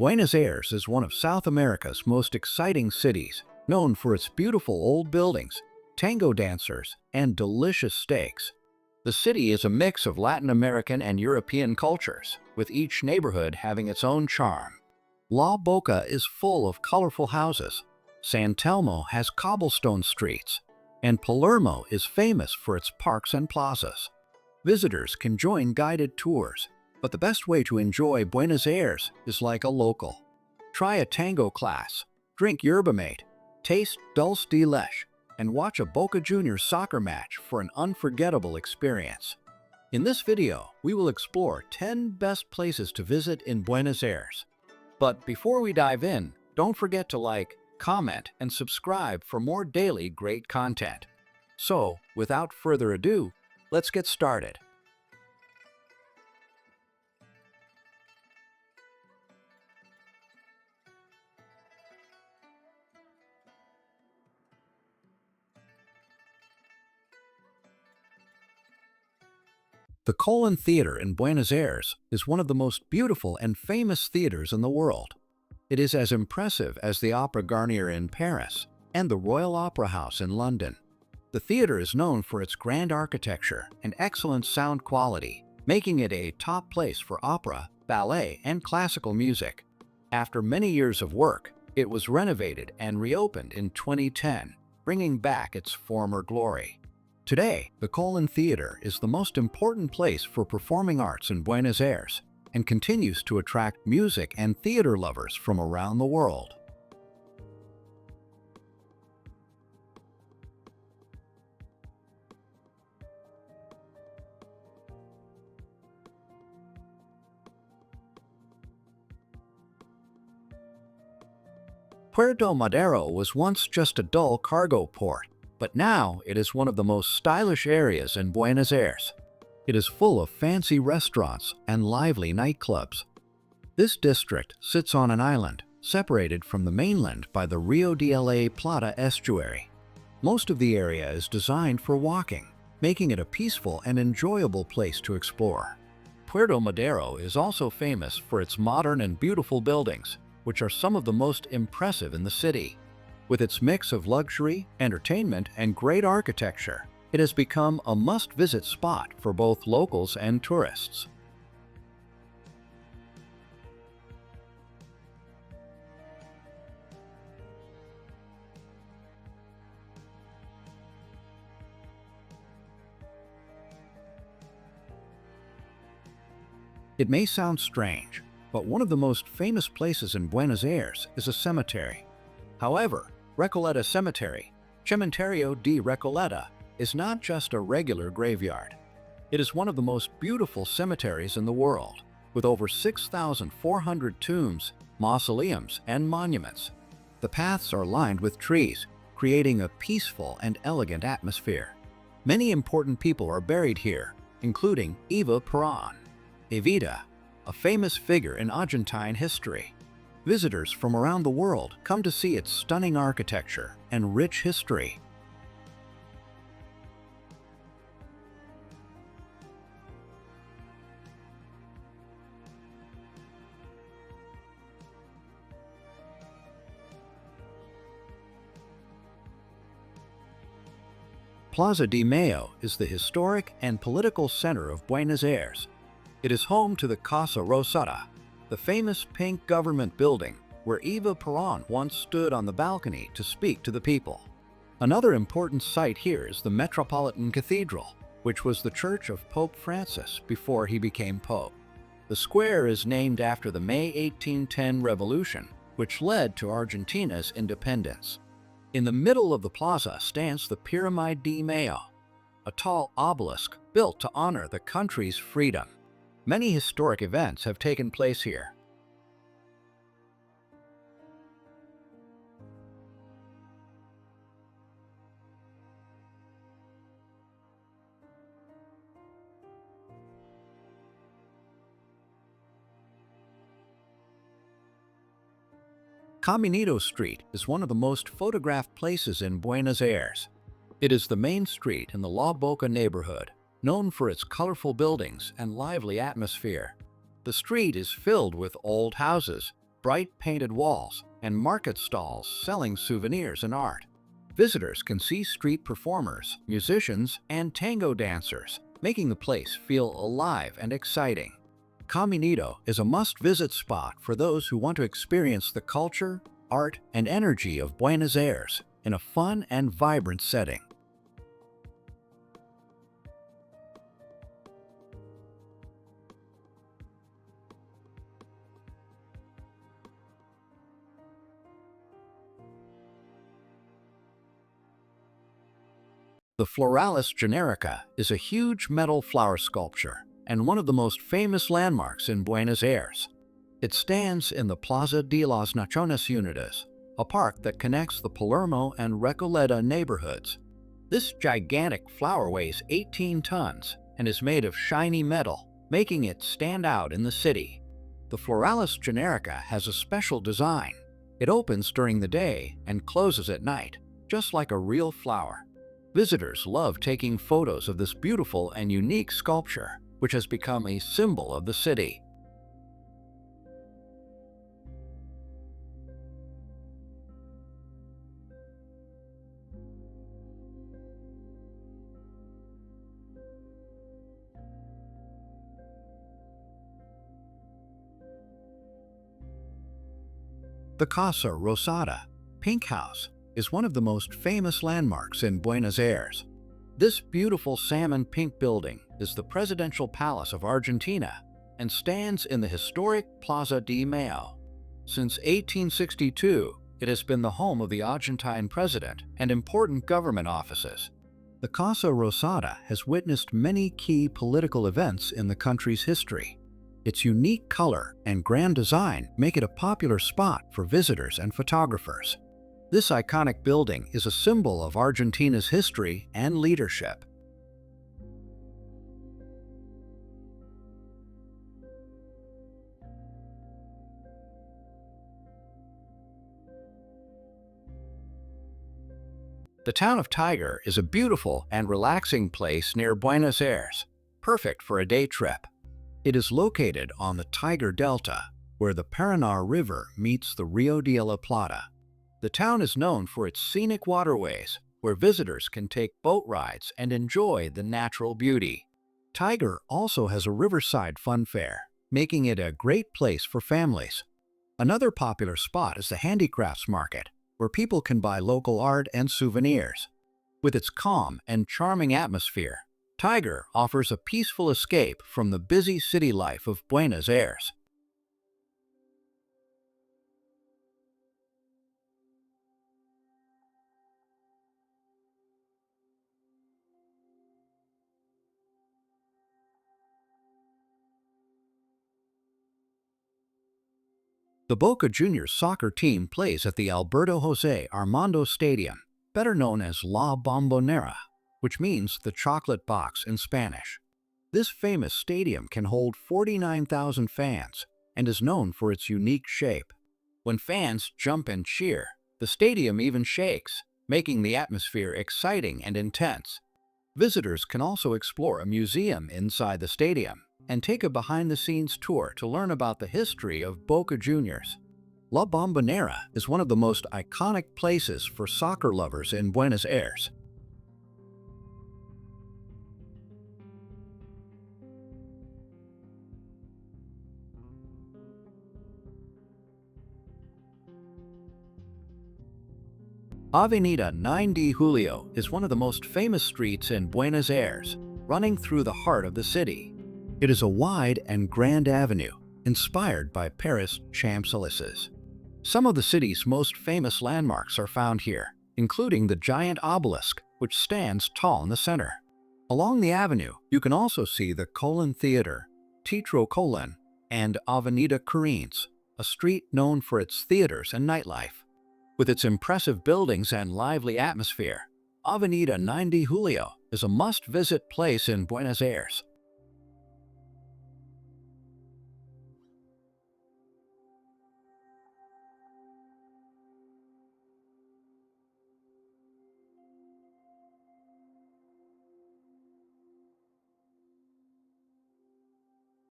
Buenos Aires is one of South America's most exciting cities, known for its beautiful old buildings, tango dancers, and delicious steaks. The city is a mix of Latin American and European cultures, with each neighborhood having its own charm. La Boca is full of colorful houses, San Telmo has cobblestone streets, and Palermo is famous for its parks and plazas. Visitors can join guided tours, but the best way to enjoy Buenos Aires is like a local. Try a tango class, drink yerba mate, taste dulce de leche, and watch a Boca Juniors soccer match for an unforgettable experience. In this video, we will explore 10 best places to visit in Buenos Aires. But before we dive in, don't forget to like, comment, and subscribe for more daily great content. So, without further ado, let's get started. The Colón Theater in Buenos Aires is one of the most beautiful and famous theaters in the world. It is as impressive as the Opera Garnier in Paris and the Royal Opera House in London. The theater is known for its grand architecture and excellent sound quality, making it a top place for opera, ballet, and classical music. After many years of work, it was renovated and reopened in 2010, bringing back its former glory. Today, the Colón Theater is the most important place for performing arts in Buenos Aires and continues to attract music and theater lovers from around the world. Puerto Madero was once just a dull cargo port, but now it is one of the most stylish areas in Buenos Aires. It is full of fancy restaurants and lively nightclubs. This district sits on an island, separated from the mainland by the Rio de la Plata estuary. Most of the area is designed for walking, making it a peaceful and enjoyable place to explore. Puerto Madero is also famous for its modern and beautiful buildings, which are some of the most impressive in the city. With its mix of luxury, entertainment, and great architecture, it has become a must-visit spot for both locals and tourists. It may sound strange, but one of the most famous places in Buenos Aires is a cemetery. However, Recoleta Cemetery, Cementerio de Recoleta, is not just a regular graveyard. It is one of the most beautiful cemeteries in the world, with over 6,400 tombs, mausoleums, and monuments. The paths are lined with trees, creating a peaceful and elegant atmosphere. Many important people are buried here, including Eva Perón, Evita, a famous figure in Argentine history. Visitors from around the world come to see its stunning architecture and rich history. Plaza de Mayo is the historic and political center of Buenos Aires. It is home to the Casa Rosada, the famous pink government building where Eva Perón once stood on the balcony to speak to the people. Another important site here is the Metropolitan Cathedral, which was the church of Pope Francis before he became Pope. The square is named after the May 1810 revolution, which led to Argentina's independence. In the middle of the plaza stands the Pyramid de Mayo, a tall obelisk built to honor the country's freedom. Many historic events have taken place here. Caminito Street is one of the most photographed places in Buenos Aires. It is the main street in the La Boca neighborhood, known for its colorful buildings and lively atmosphere. The street is filled with old houses, bright painted walls, and market stalls selling souvenirs and art. Visitors can see street performers, musicians, and tango dancers, making the place feel alive and exciting. Caminito is a must-visit spot for those who want to experience the culture, art, and energy of Buenos Aires in a fun and vibrant setting. The Floralis Generica is a huge metal flower sculpture and one of the most famous landmarks in Buenos Aires. It stands in the Plaza de las Naciones Unidas, a park that connects the Palermo and Recoleta neighborhoods. This gigantic flower weighs 18 tons and is made of shiny metal, making it stand out in the city. The Floralis Generica has a special design. It opens during the day and closes at night, just like a real flower. Visitors love taking photos of this beautiful and unique sculpture, which has become a symbol of the city. The Casa Rosada, Pink House, is one of the most famous landmarks in Buenos Aires. This beautiful salmon pink building is the presidential palace of Argentina and stands in the historic Plaza de Mayo. Since 1862, it has been the home of the Argentine president and important government offices. The Casa Rosada has witnessed many key political events in the country's history. Its unique color and grand design make it a popular spot for visitors and photographers. This iconic building is a symbol of Argentina's history and leadership. The town of Tigre is a beautiful and relaxing place near Buenos Aires, perfect for a day trip. It is located on the Tigre Delta, where the Paraná River meets the Rio de la Plata. The town is known for its scenic waterways, where visitors can take boat rides and enjoy the natural beauty. Tigre also has a riverside fun fair, making it a great place for families. Another popular spot is the handicrafts market, where people can buy local art and souvenirs. With its calm and charming atmosphere, Tigre offers a peaceful escape from the busy city life of Buenos Aires. The Boca Juniors soccer team plays at the Alberto José Armando Stadium, better known as La Bombonera, which means the chocolate box in Spanish. This famous stadium can hold 49,000 fans and is known for its unique shape. When fans jump and cheer, the stadium even shakes, making the atmosphere exciting and intense. Visitors can also explore a museum inside the stadium and take a behind-the-scenes tour to learn about the history of Boca Juniors. La Bombonera is one of the most iconic places for soccer lovers in Buenos Aires. Avenida 9 de Julio is one of the most famous streets in Buenos Aires, running through the heart of the city. It is a wide and grand avenue, inspired by Paris Champs-Élysées. Some of the city's most famous landmarks are found here, including the giant obelisk, which stands tall in the center. Along the avenue, you can also see the Colón Theater, Teatro Colón, and Avenida Corrientes, a street known for its theaters and nightlife. With its impressive buildings and lively atmosphere, Avenida 9 de Julio is a must-visit place in Buenos Aires.